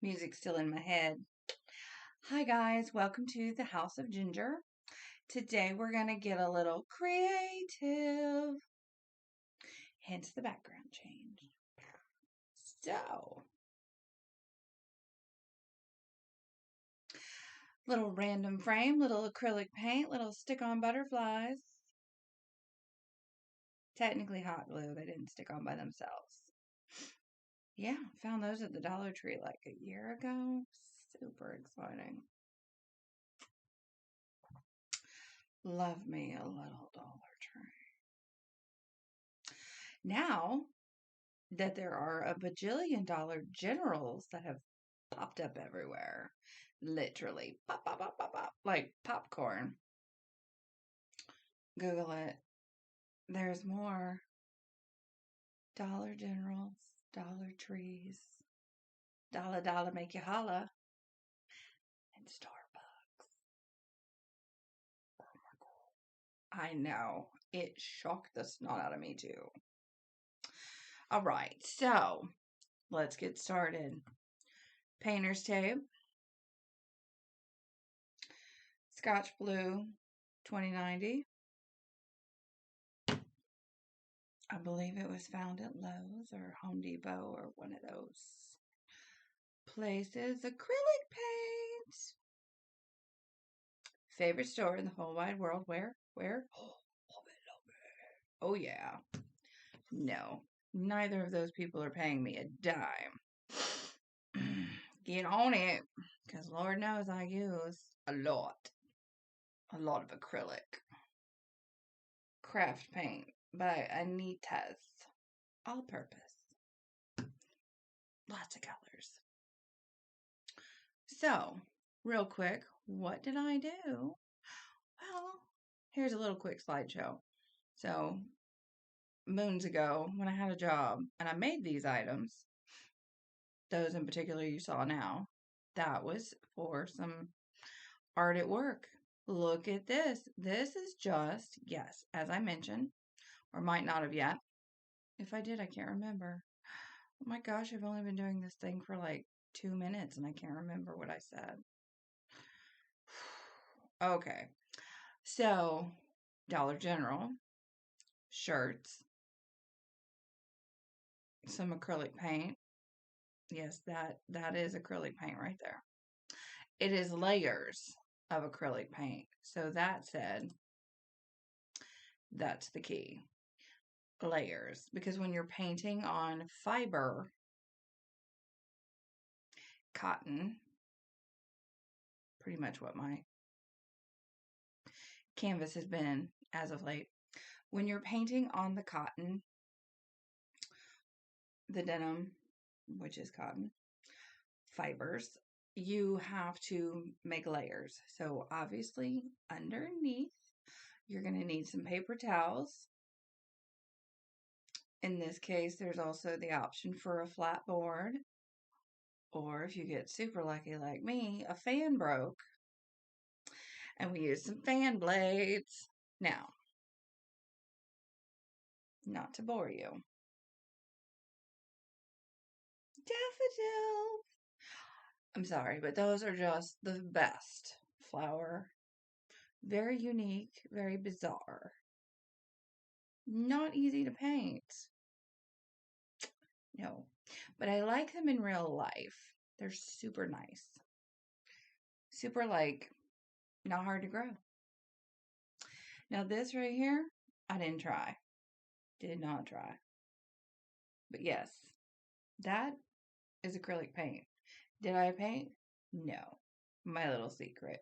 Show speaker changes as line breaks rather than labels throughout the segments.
Music's still in my head. Hi guys, welcome to the House of Ginger. Today we're going to get a little creative. Hence the background change. So, little random frame, little acrylic paint, little stick-on butterflies. Technically hot glue, they didn't stick on by themselves. Yeah, found those at the Dollar Tree like a year ago. Super exciting. Love me a little Dollar Tree. Now that there are a bajillion Dollar Generals that have popped up everywhere, literally pop, pop, pop, pop, pop, like popcorn. Google it. There's more Dollar Generals, Dollar Trees, dollar make you holla, and Starbucks. Oh my God. I know. It shocked the snot out of me too. All right, so let's get started. Painter's tape, Scotch Blue 2090. I believe it was found at Lowe's or Home Depot or one of those places. Acrylic paint. Favorite store in the whole wide world. Where? Oh, yeah. No, neither of those people are paying me a dime. Get on it, because Lord knows I use a lot of acrylic. Craft paint by Anita's. All purpose. Lots of colors. So, real quick, what did I do? Well, here's a little quick slideshow. So, moons ago, when I had a job and I made these items, those in particular you saw now, that was for some art at work. Look at this. This is just, yes, as I mentioned, or might not have yet. If I did, I can't remember. Oh my gosh, I've only been doing this thing for like 2 minutes and I can't remember what I said. Okay. So, Dollar General, shirts, some acrylic paint. Yes, that is acrylic paint right there. It is layers of acrylic paint. So that said, that's the key. Layers. Because when you're painting on fiber, cotton, pretty much what my canvas has been as of late. When you're painting on the cotton, the denim, which is cotton, fibers, you have to make layers. So obviously underneath, you're going to need some paper towels. In this case, there's also the option for a flat board. Or if you get super lucky like me, a fan broke. And we use some fan blades. Now, not to bore you. Daffodils. I'm sorry, but those are just the best flower. Very unique, very bizarre. Not easy to paint. No, but I like them in real life. They're super nice. Super, like, not hard to grow. Now, this right here, I didn't try. Did not try. But yes, that is acrylic paint. Did I paint? No. My little secret.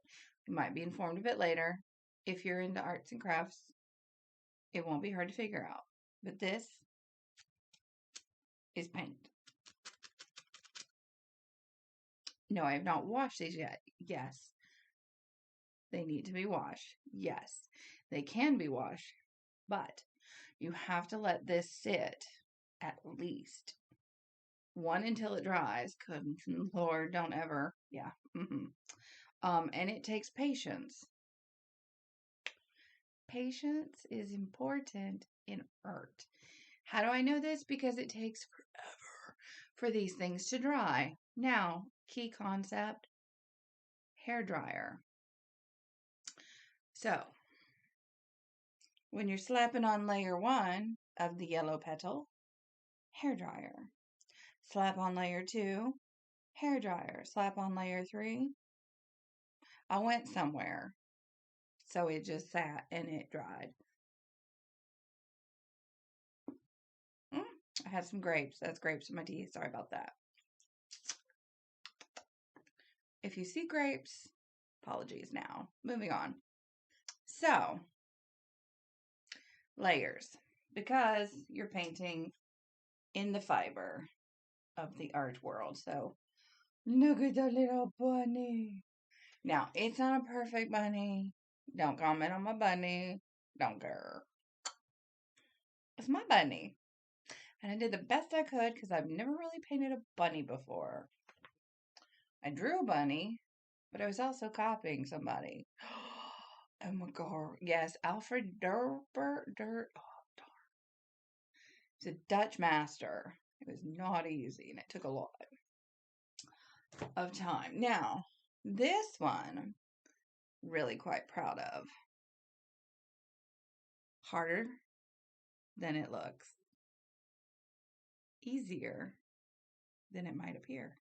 You might be informed of it later. If you're into arts and crafts, it won't be hard to figure out. But this is paint. No, I have not washed these yet. Yes. They need to be washed. Yes. They can be washed. But you have to let this sit at least one until it dries. Good Lord, don't ever. Yeah. And it takes patience. patience is important in art. How do I know this? Because it takes forever for these things to dry. Now, key concept, hair dryer. So, when you're slapping on layer 1 of the yellow petal, hair dryer. Slap on layer 2, hair dryer. Slap on layer 3. I went somewhere, so it just sat and it dried. I had some grapes. That's grapes in my teeth. Sorry about that. If you see grapes, apologies now. Moving on. So, layers. Because you're painting in the fiber of the art world. So, look at the little bunny. Now, it's not a perfect bunny. Don't comment on my bunny. Don't care. It's my bunny. And I did the best I could because I've never really painted a bunny before. I drew a bunny, but I was also copying somebody. Oh my god. Yes, Alfred Durber. Oh, darn. He's a Dutch master. It was not easy and it took a lot of time. Now, this one, really quite proud of. Harder than it looks. Easier than it might appear.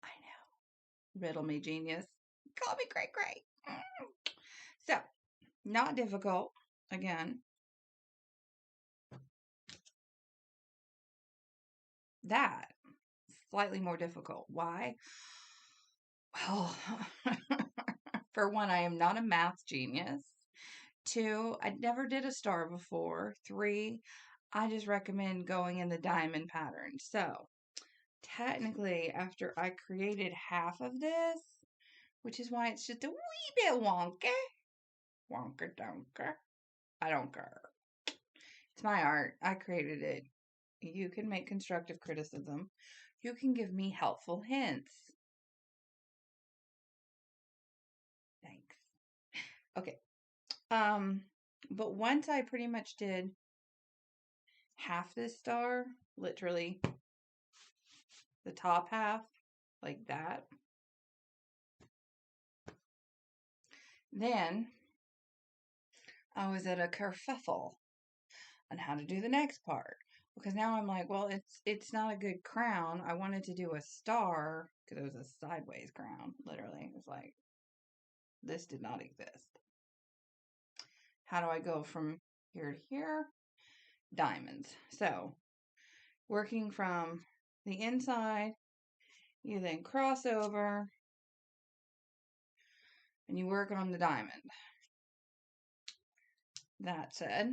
I know. Riddle me, genius. Call me great. So, not difficult. Again, that slightly more difficult. Why? Well, for one, I am not a math genius. 2, I never did a star before. 3, I just recommend going in the diamond pattern. So, technically, after I created half of this, which is why it's just a wee bit wonky. Wonka donka. I don't care. It's my art. I created it. You can make constructive criticism. You can give me helpful hints. Thanks. Okay. But once I pretty much did half this star, literally the top half, like that, then I was at a kerfuffle on how to do the next part. Because now I'm like, well, it's not a good crown. I wanted to do a star because it was a sideways crown, literally. It's like, this did not exist. How do I go from here to here? Diamonds. So, working from the inside, you then cross over and you work on the diamond. That said,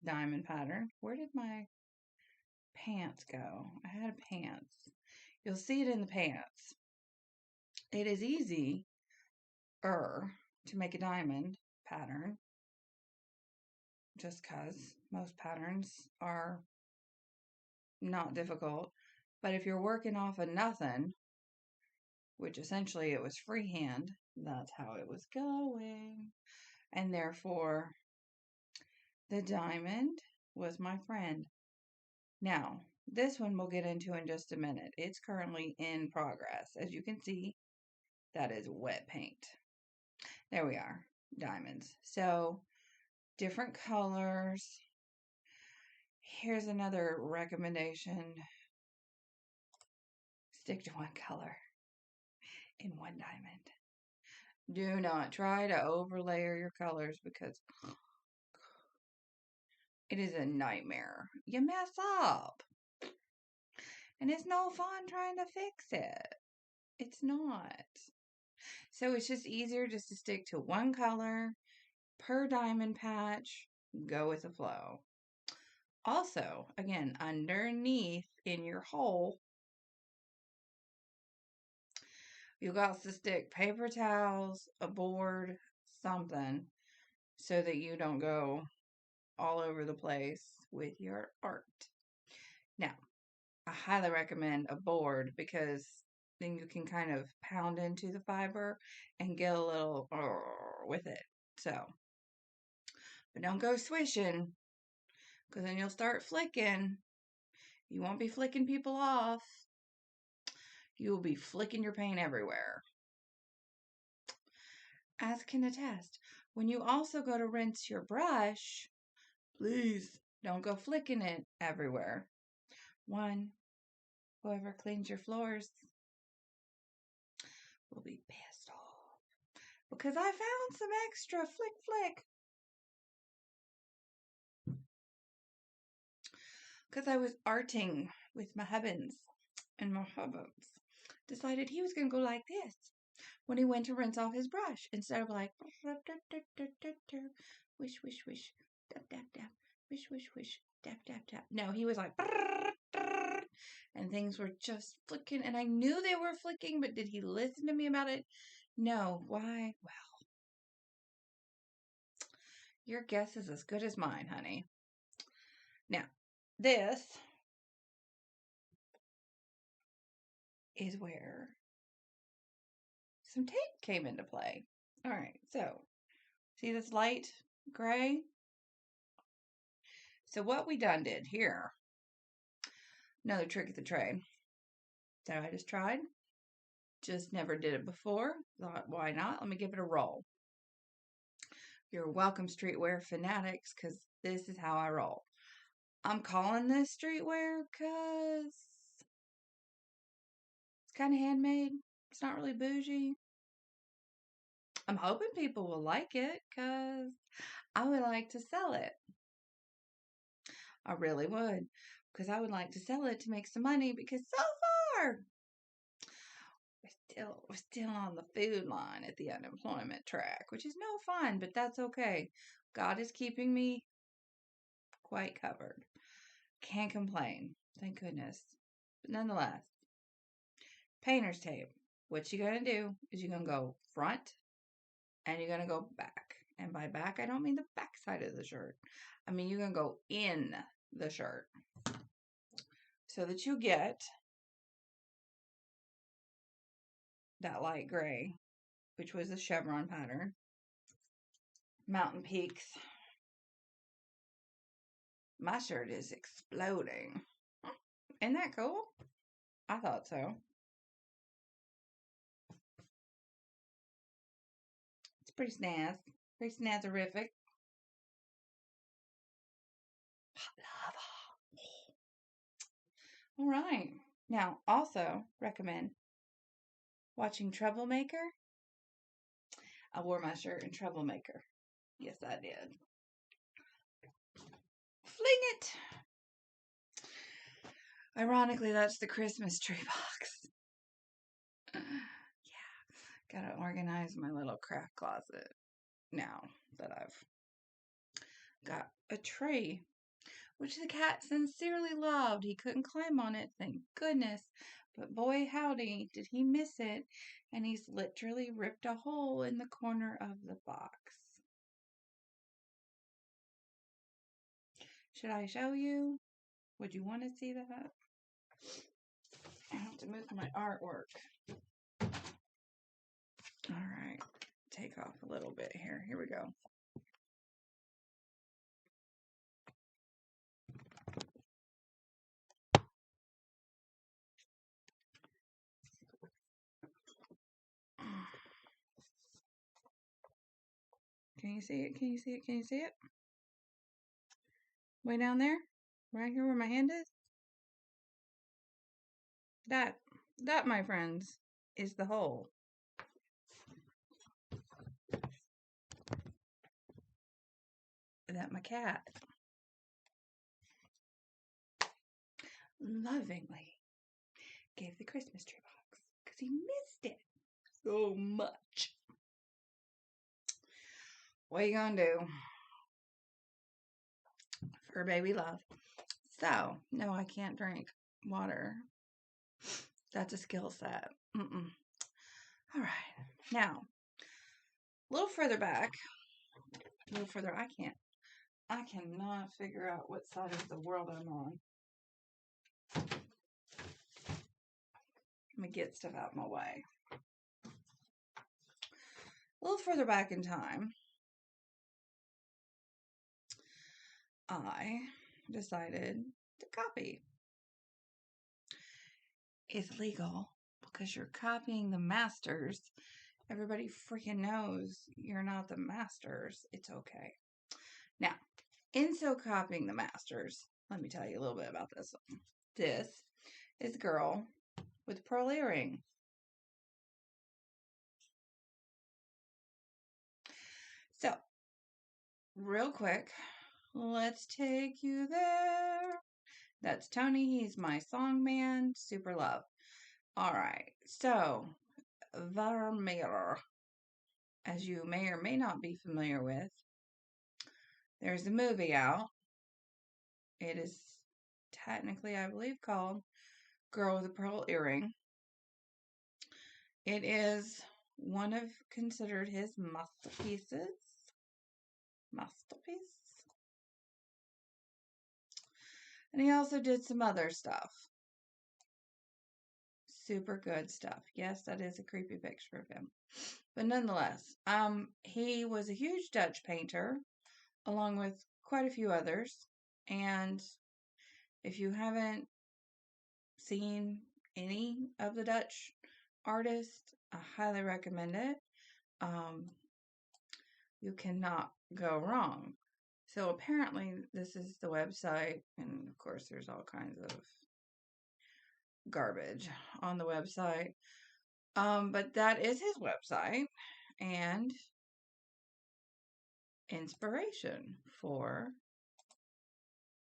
diamond pattern. Where did my pants go? I had pants. You'll see it in the pants. It is easy to make a diamond pattern just because most patterns are not difficult. But if you're working off of nothing, which essentially it was freehand, that's how it was going. And therefore, the diamond was my friend. Now, this one we'll get into in just a minute. It's currently in progress. As you can see, that is wet paint. There we are, diamonds. So, different colors. Here's another recommendation. Stick to one color in one diamond. Do not try to overlayer your colors because it is a nightmare. You mess up. And it's no fun trying to fix it. It's not. So it's just easier just to stick to one color per diamond patch. Go with the flow. Also, again, underneath in your hole, you got to stick paper towels, a board, something, so that you don't go all over the place with your art. Now, I highly recommend a board because then you can kind of pound into the fiber and get a little with it. So, but don't go swishing, because then you'll start flicking. You won't be flicking people off. You will be flicking your paint everywhere. As can attest, when you also go to rinse your brush, please don't go flicking it everywhere. One, whoever cleans your floors will be pissed off because I found some extra flick. Because I was arting with my husbands, and my husbands decided he was going to go like this when he went to rinse off his brush instead of like wish, dab, dab, dab, wish, dab, dab, dab. No, he was like, and things were just flicking, and I knew they were flicking, but did he listen to me about it? No. Why? Well, your guess is as good as mine, honey. Now, this is where some tape came into play. All right, so see this light gray? So what we done did here, another trick of the trade that I just tried, just never did it before. Thought, why not? Let me give it a roll. You're welcome, streetwear fanatics, because this is how I roll. I'm calling this streetwear because it's kind of handmade. It's not really bougie. I'm hoping people will like it because I would like to sell it. I really would, because I would like to sell it to make some money, because so far we're still on the food line at the unemployment track, which is no fun, but that's okay. God is keeping me quite covered. Can't complain. Thank goodness. But nonetheless, painter's tape. What you're going to do is you're going to go front and you're going to go back. And by back, I don't mean the back side of the shirt. I mean, you're going to go in the shirt so that you get that light gray, which was the chevron pattern. Mountain Peaks. My shirt is exploding. Isn't that cool? I thought so. It's pretty snaz. Pretty snazerific. All right. Now, also recommend watching Troublemaker. I wore my shirt in Troublemaker. Yes, I did. Fling it. Ironically, that's the Christmas tree box. Yeah. Gotta organize my little craft closet now that I've got a tree, which the cat sincerely loved. He couldn't climb on it, thank goodness. But boy, howdy, did he miss it. And he's literally ripped a hole in the corner of the box. Should I show you? Would you want to see that? I have to move my artwork. All right. Take off a little bit here. Here we go. Can you see it? Can you see it? Can you see it? Way down there? Right here where my hand is? That, my friends, is the hole. That my cat lovingly gave the Christmas tree box because he missed it so much. What are you gonna do? For baby love. So, no, I can't drink water. That's a skill set. All right. Now, a little further back. A little further. I cannot figure out what side of the world I'm on. Let me get stuff out of my way. A little further back in time, I decided to copy. It's legal because you're copying the masters. Everybody freaking knows you're not the masters. It's okay. Now, in so copying the masters, let me tell you a little bit about this one. This is the girl with the pearl earring. So, real quick, let's take you there. That's Tony. He's my song man. Super love. All right. So, Vermeer, as you may or may not be familiar with, there's a movie out. It is technically, I believe, called Girl with a Pearl Earring. It is one of considered his masterpieces. And he also did some other stuff. Super good stuff. Yes, that is a creepy picture of him. But nonetheless, he was a huge Dutch painter, along with quite a few others. And if you haven't seen any of the Dutch artists, I highly recommend it. You cannot go wrong. So apparently this is the website, and of course there's all kinds of garbage on the website. But that is his website and inspiration for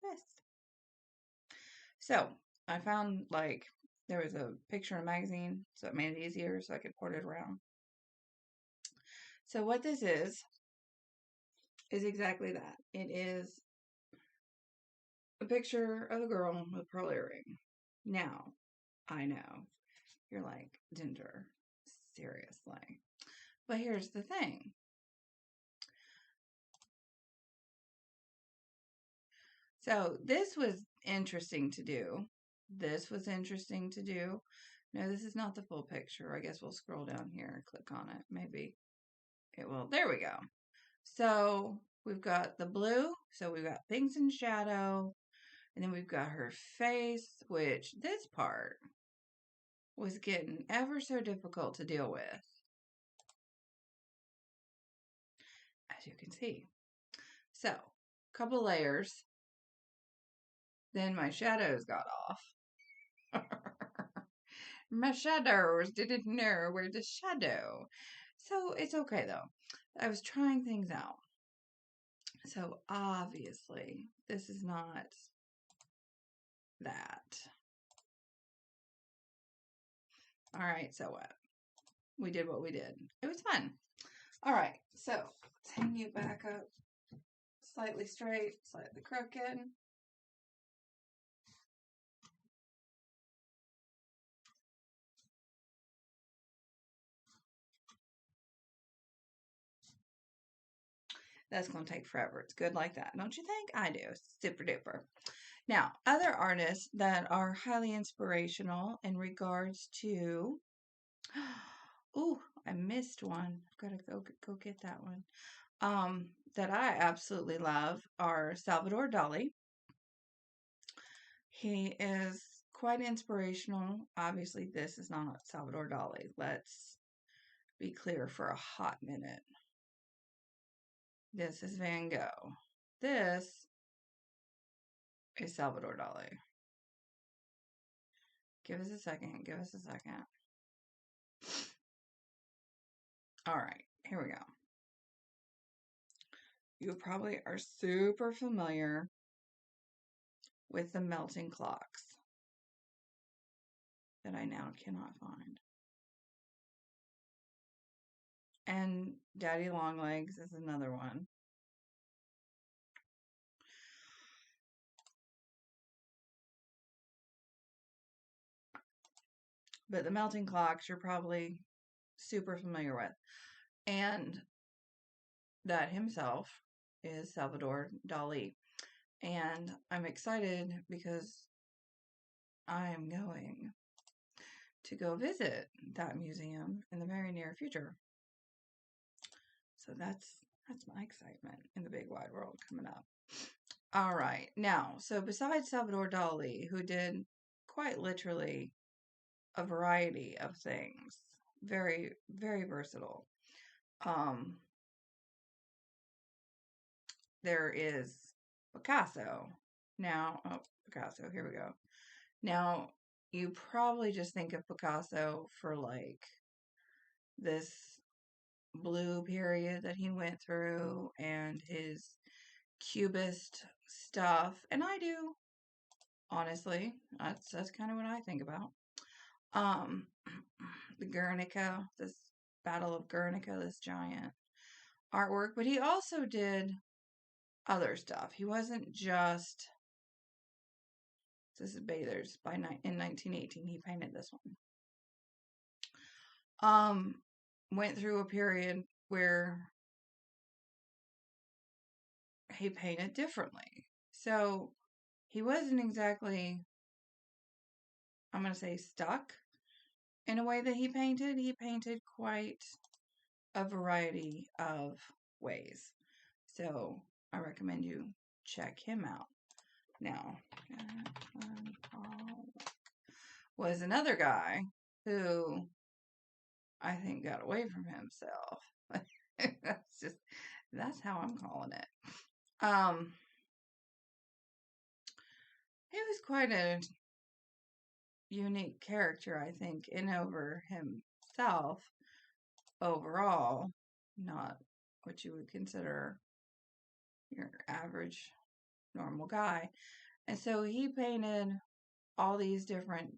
this. So I found there was a picture in a magazine, so it made it easier so I could port it around. So what this is exactly that. It is a picture of a girl with a pearl earring. Now, I know you're like, Ginger, seriously. But here's the thing. So this was interesting to do. This was interesting to do. No, this is not the full picture. I guess we'll scroll down here and click on it. Maybe it will. There we go. So we've got the blue. So we've got things in shadow. And then we've got her face, which this part was getting ever so difficult to deal with, as you can see. So, a couple layers. Then my shadows got off. My shadows didn't know where the shadow. So it's okay though. I was trying things out. So obviously, this is not that. All right, so what? We did what we did. It was fun. All right, so let's hang you back up slightly straight, slightly crooked. That's going to take forever. It's good like that, don't you think? I do. Super duper. Now, other artists that are highly inspirational in regards to. Ooh, I missed one. I've got to go get that one. That I absolutely love are Salvador Dali. He is quite inspirational. Obviously, this is not Salvador Dali. Let's be clear for a hot minute. This is Van Gogh. This is Salvador Dali. Give us a second. Give us a second. All right, here we go. You probably are super familiar with the melting clocks that I now cannot find. And Daddy Longlegs is another one. But the melting clocks you're probably super familiar with. And that himself is Salvador Dali. And I'm excited because I'm going to go visit that museum in the very near future. So that's my excitement in the big wide world coming up. All right. Now, so besides Salvador Dali, who did quite literally a variety of things, very, very versatile. Um, there is Picasso. Now, oh, Picasso, here we go. Now, you probably just think of Picasso for like this blue period that he went through and his cubist stuff, and I do, honestly. That's kind of what I think about. Um, the Guernica, this Battle of Guernica, this giant artwork, but he also did other stuff. He wasn't just this is Bathers in 1918. He painted this one. Went through a period where he painted differently. So he wasn't exactly, I'm going to say, stuck in a way that he painted. He painted quite a variety of ways. So I recommend you check him out. Now, was another guy who I think got away from himself. That's how I'm calling it. He was quite a unique character, I think, in over himself overall, not what you would consider your average normal guy. And so he painted all these different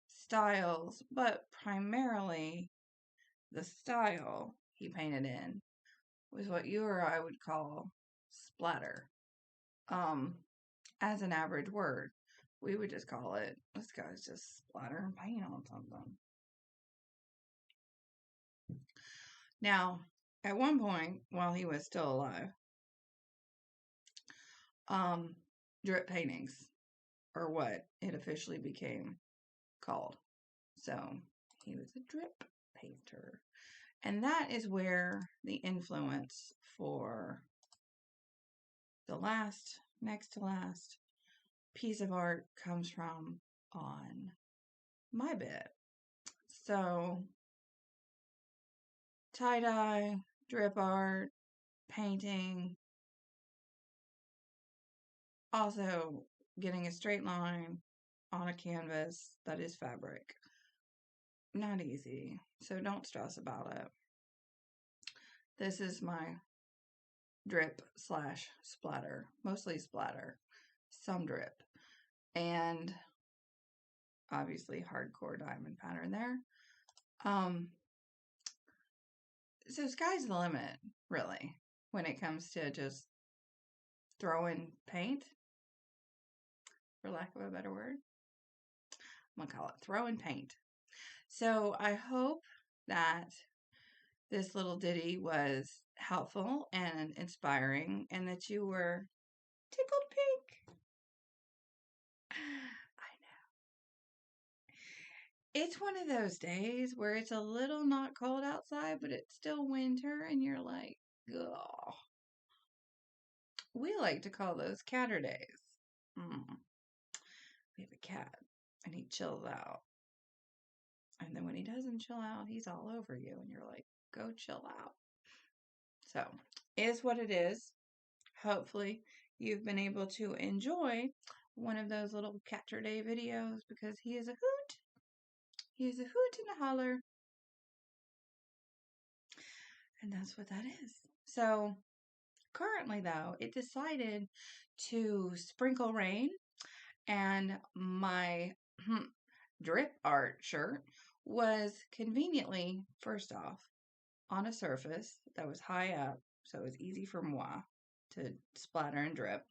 styles, but primarily the style he painted in was what you or I would call splatter. As an average word, we would just call it, this guy's just splattering paint on something. Now, at one point, while he was still alive, drip paintings are what it officially became called. So he was a drip painter. And that is where the influence for the next to last piece of art comes from on my bit. So tie-dye, drip art, painting, also getting a straight line on a canvas that is fabric. Not easy, so don't stress about it. This is my drip / splatter, mostly splatter, some drip, and obviously hardcore diamond pattern there. So sky's the limit, really, when it comes to just throwing paint, for lack of a better word. I'm going to call it throwing paint. So I hope that this little ditty was helpful and inspiring and that you were tickled pink. I know. It's one of those days where it's a little not cold outside, but it's still winter and you're like, ugh. We like to call those catter days. We have a cat and he chills out. And then when he doesn't chill out, he's all over you and you're like, go chill out. So, is what it is. Hopefully, you've been able to enjoy one of those little Catcher Day videos because he is a hoot. He is a hoot and a holler. And that's what that is. So, currently, though, it decided to sprinkle rain, and my drip art shirt was conveniently, first off, on a surface that was high up, so it was easy for moi to splatter and drip.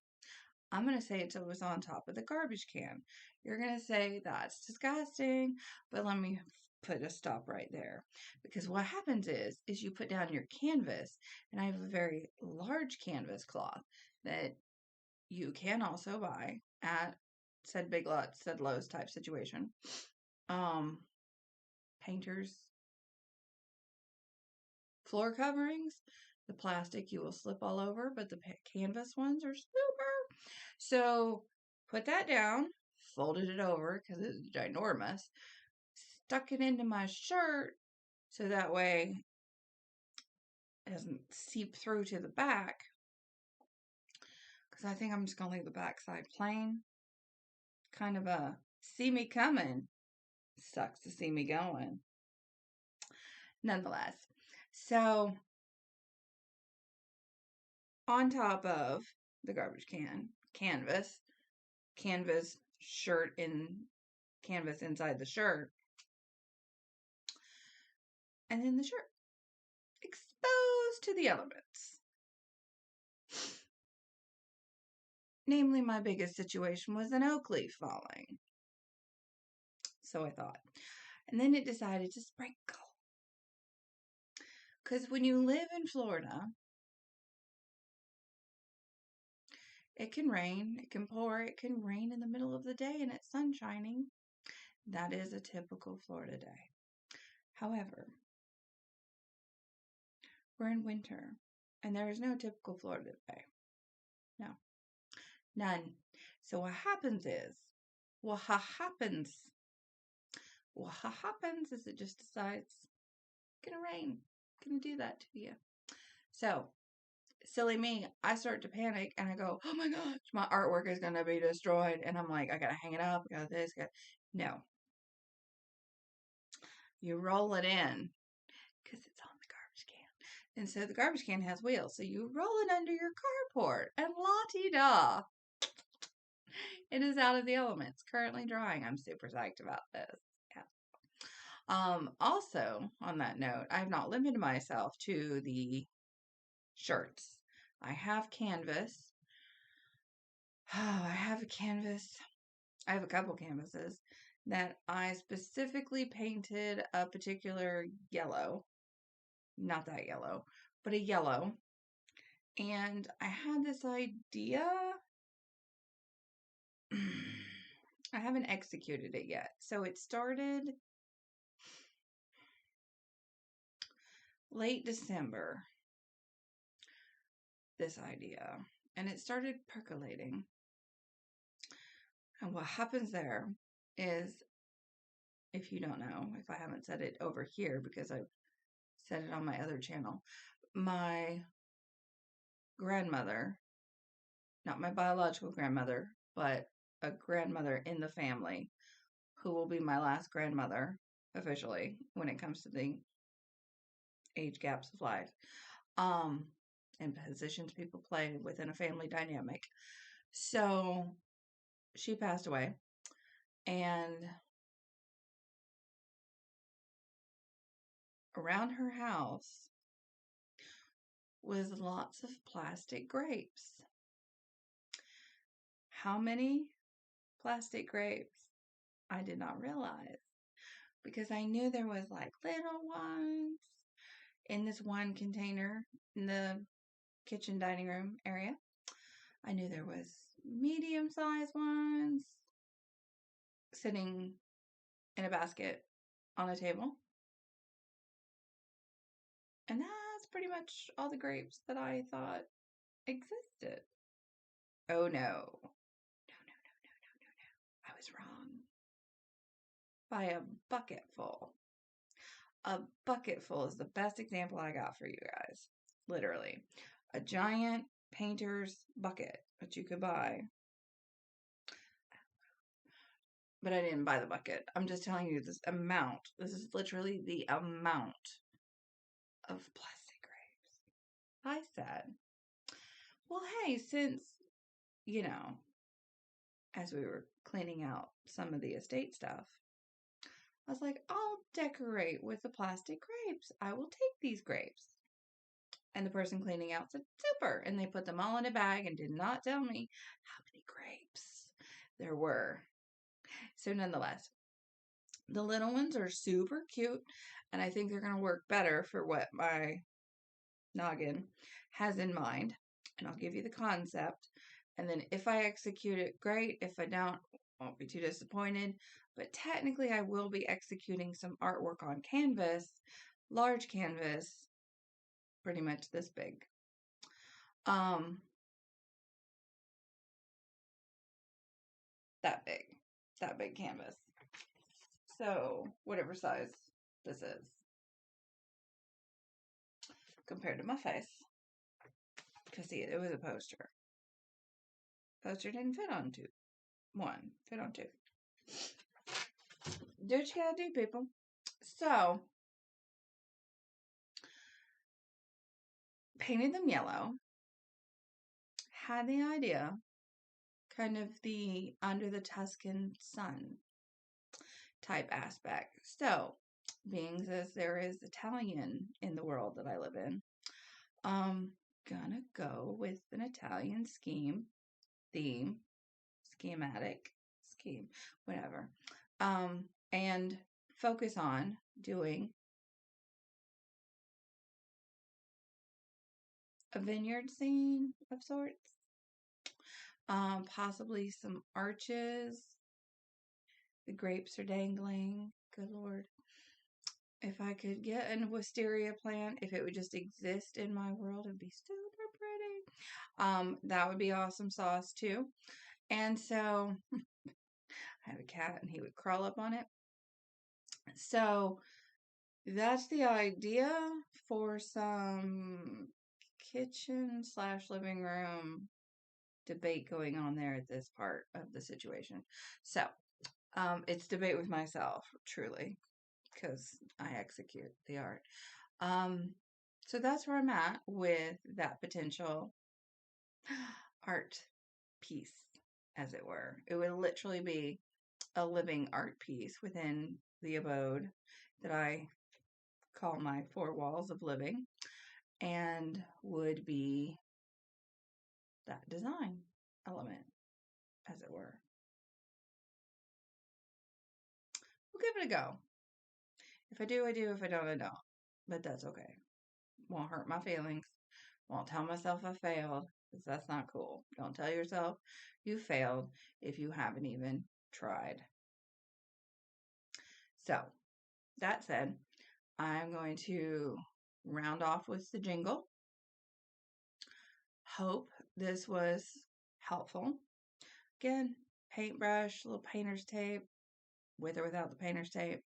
I'm going to say it was on top of the garbage can. You're going to say that's disgusting, but let me put a stop right there. Because what happens is you put down your canvas, and I have a very large canvas cloth that you can also buy at said Big Lots, said Lowe's type situation. Painters, floor coverings, the plastic you will slip all over, but the canvas ones are super. So put that down, folded it over because it's ginormous, stuck it into my shirt so that way it doesn't seep through to the back. Because I think I'm just going to leave the back side plain. Kind of a see me coming, sucks to see me going. Nonetheless. So on top of the garbage can, canvas shirt in canvas inside the shirt, and then the shirt exposed to the elements. Namely, my biggest situation was an oak leaf falling. So I thought. And then it decided to sprinkle. Because when you live in Florida, it can rain, it can pour, it can rain in the middle of the day and it's sun shining. That is a typical Florida day. However, we're in winter and there is no typical Florida day. No. None. So what happens is it just decides it's gonna rain. It's gonna do that to you. So silly me, I start to panic and I go, oh my gosh, my artwork is gonna be destroyed. And I'm like, I gotta hang it up, I got this, no. You roll it in because it's on the garbage can. And so the garbage can has wheels. So you roll it under your carport and la-ti-da. It is out of the elements. Currently drying. I'm super psyched about this. Yeah. Also, on that note, I have not limited myself to the shirts. I have canvas. Oh, I have a canvas. I have a couple canvases that I specifically painted a particular yellow. Not that yellow, but a yellow. And I had this idea. I haven't executed it yet. So it started late December, this idea, and it started percolating. And what happens there is, if you don't know, if I haven't said it over here because I've said it on my other channel, my grandmother, not my biological grandmother, but a grandmother in the family who will be my last grandmother officially when it comes to the age gaps of life, and positions people play within a family dynamic. So she passed away, and around her house was lots of plastic grapes. How many plastic grapes? I did not realize, because I knew there was like little ones in this one container in the kitchen dining room area. I knew there was medium-sized ones sitting in a basket on a table. And that's pretty much all the grapes that I thought existed. Oh no. No. I was wrong. By a bucketful. A bucketful is the best example I got for you guys. Literally. A giant painter's bucket that you could buy. But I didn't buy the bucket. I'm just telling you this amount. This is literally the amount of plastic grapes. I said, well, hey, since, as we were cleaning out some of the estate stuff, I was like, I'll decorate with the plastic grapes. I will take these grapes. And the person cleaning out said, super. And they put them all in a bag and did not tell me how many grapes there were. So nonetheless, the little ones are super cute. And I think they're going to work better for what my noggin has in mind. And I'll give you the concept. And then if I execute it, great. If I don't, won't be too disappointed. But technically, I will be executing some artwork on canvas, large canvas, pretty much this big. that big canvas. So whatever size this is compared to my face. Because see, it was a poster. Poster didn't fit on two. One fit on two. Do what you gotta do, people. So painted them yellow. Had the idea, kind of the under the Tuscan sun type aspect. So, being as there is Italian in the world that I live in, gonna go with an Italian theme, scheme, whatever. And focus on doing a vineyard scene of sorts. Possibly some arches. The grapes are dangling. Good Lord. If I could get an wisteria plant, if it would just exist in my world, it'd be super pretty. That would be awesome sauce too. And so I have a cat and he would crawl up on it. So that's the idea for some kitchen / living room debate going on there at this part of the situation. So it's debate with myself, truly, because I execute the art. So that's where I'm at with that potential art piece, as it were. It would literally be a living art piece within the abode that I call my four walls of living, and would be that design element, as it were. We'll give it a go. If I do, I do. If I don't, I don't. But that's okay. Won't hurt my feelings. Won't tell myself I failed, because that's not cool. Don't tell yourself you failed if you haven't even tried. So, that said, I'm going to round off with the jingle. Hope this was helpful. Again, paintbrush, little painter's tape, with or without the painter's tape,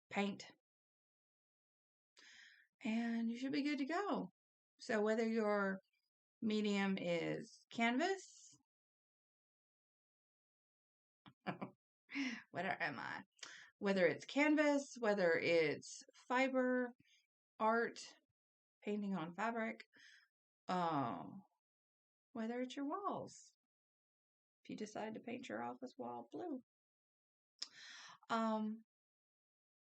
paint, and you should be good to go. So whether your medium is canvas, whether it's canvas, whether it's fiber, art, painting on fabric, whether it's your walls, if you decide to paint your office wall blue,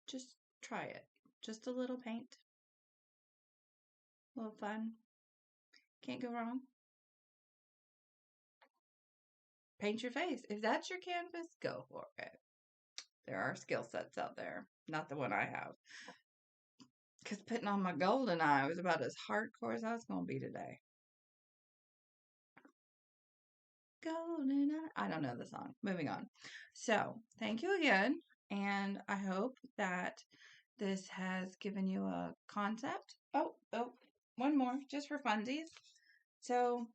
just try it. Just a little paint, a little fun. Can't go wrong. Paint your face. If that's your canvas, go for it. There are skill sets out there. Not the one I have. Because putting on my golden eye was about as hardcore as I was going to be today. Golden eye. I don't know the song. Moving on. So, thank you again. And I hope that this has given you a concept. Oh, one more, just for funsies. So,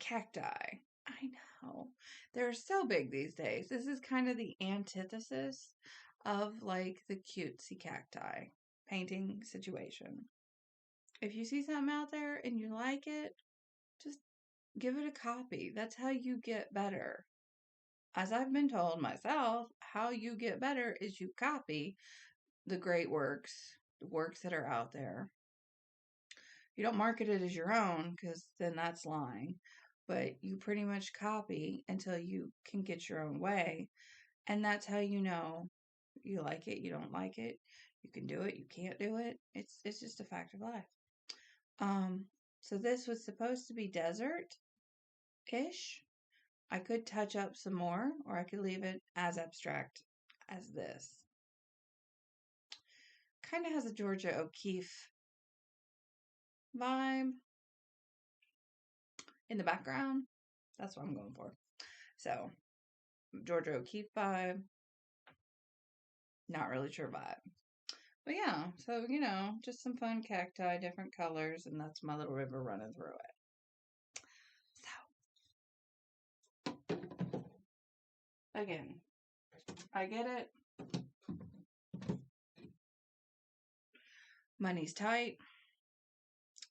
cacti. I know. They're so big these days. This is kind of the antithesis of like the cutesy cacti painting situation. If you see something out there and you like it, just give it a copy. That's how you get better. As I've been told myself, how you get better is you copy the great works, the works that are out there. You don't market it as your own, because then that's lying. But you pretty much copy until you can get your own way. And that's how you know you like it, you don't like it. You can do it, you can't do it. It's just a fact of life. So this was supposed to be desert-ish. I could touch up some more, or I could leave it as abstract as this. Kind of has a Georgia O'Keeffe vibe in the background. That's what I'm going for. So, Georgia O'Keeffe vibe. Not really sure vibe. But yeah, so, just some fun cacti, different colors, and that's my little river running through it. Again, I get it. Money's tight.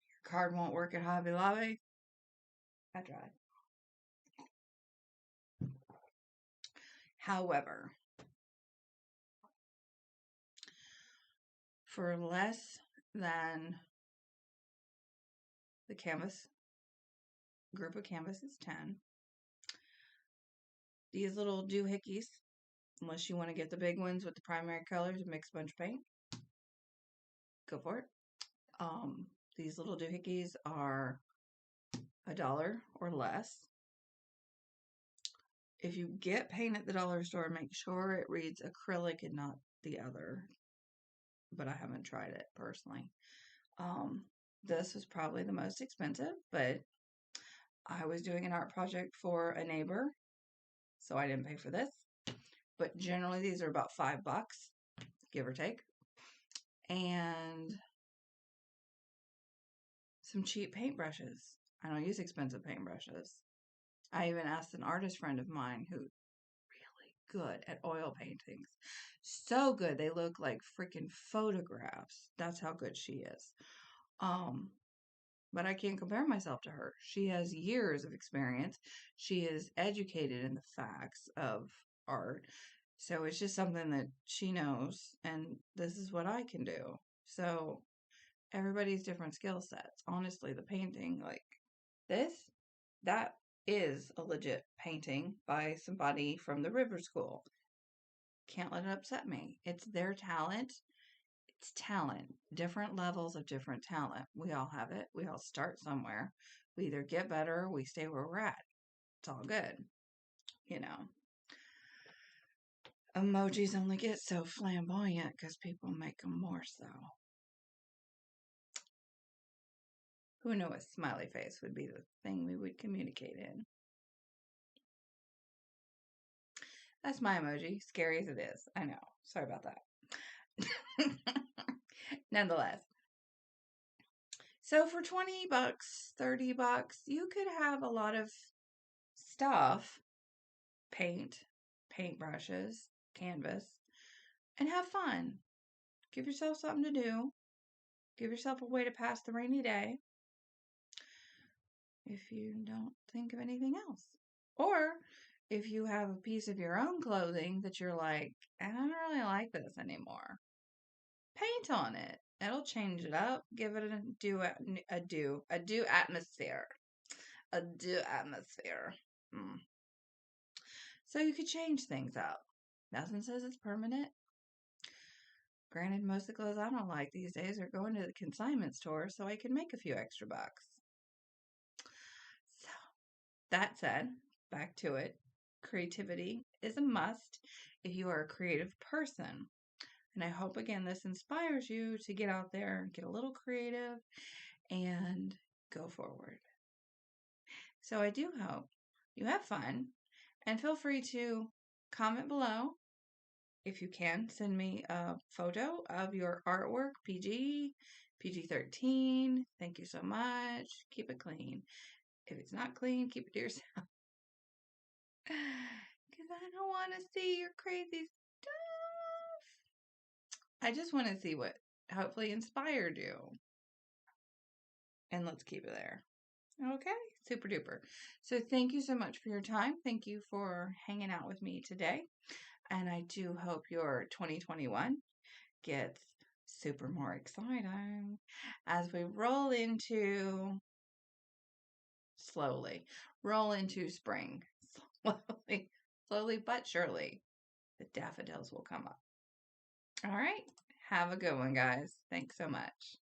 Your card won't work at Hobby Lobby. I tried. However, for less than the canvas, group of canvas is 10. These little doohickeys, unless you want to get the big ones with the primary colors and mixed bunch paint, go for it. These little doohickeys are $1 or less. If you get paint at the dollar store, make sure it reads acrylic and not the other. But I haven't tried it personally. This was probably the most expensive, but I was doing an art project for a neighbor, so I didn't pay for this. But generally, these are about $5, give or take. And some cheap paintbrushes. I don't use expensive paintbrushes. I even asked an artist friend of mine who's really good at oil paintings. So good, they look like freaking photographs. That's how good she is. But I can't compare myself to her. She has years of experience. She is educated in the facts of art. So it's just something that she knows, and this is what I can do. So everybody's different skill sets. Honestly, the painting, like this, that is a legit painting by somebody from the River School. Can't let it upset me. It's their talent. It's talent. Different levels of different talent. We all have it. We all start somewhere. We either get better or we stay where we're at. It's all good. You know. Emojis only get so flamboyant because people make them more so. Who knew a smiley face would be the thing we would communicate in? That's my emoji. Scary as it is. I know. Sorry about that. Nonetheless. So for $20, $30, you could have a lot of stuff. Paint, paintbrushes, canvas, and have fun. Give yourself something to do. Give yourself a way to pass the rainy day. If you don't think of anything else. Or if you have a piece of your own clothing that you're like, I don't really like this anymore, paint on it. It'll change it up. Give it a do atmosphere. A do atmosphere. So you could change things up. Nothing says it's permanent. Granted, most of the clothes I don't like these days are going to the consignment store so I can make a few extra bucks. So, that said, back to it. Creativity is a must if you are a creative person. And I hope, again, this inspires you to get out there and get a little creative and go forward. So I do hope you have fun. And feel free to comment below. If you can, send me a photo of your artwork, PG-13. Thank you so much. Keep it clean. If it's not clean, keep it to yourself. Because I don't want to see your crazy stuff. I just want to see what hopefully inspired you. And let's keep it there. Okay, super duper. So thank you so much for your time. Thank you for hanging out with me today. And I do hope your 2021 gets super more exciting as we roll into spring. Slowly but surely, the daffodils will come up. All right. Have a good one, guys. Thanks so much.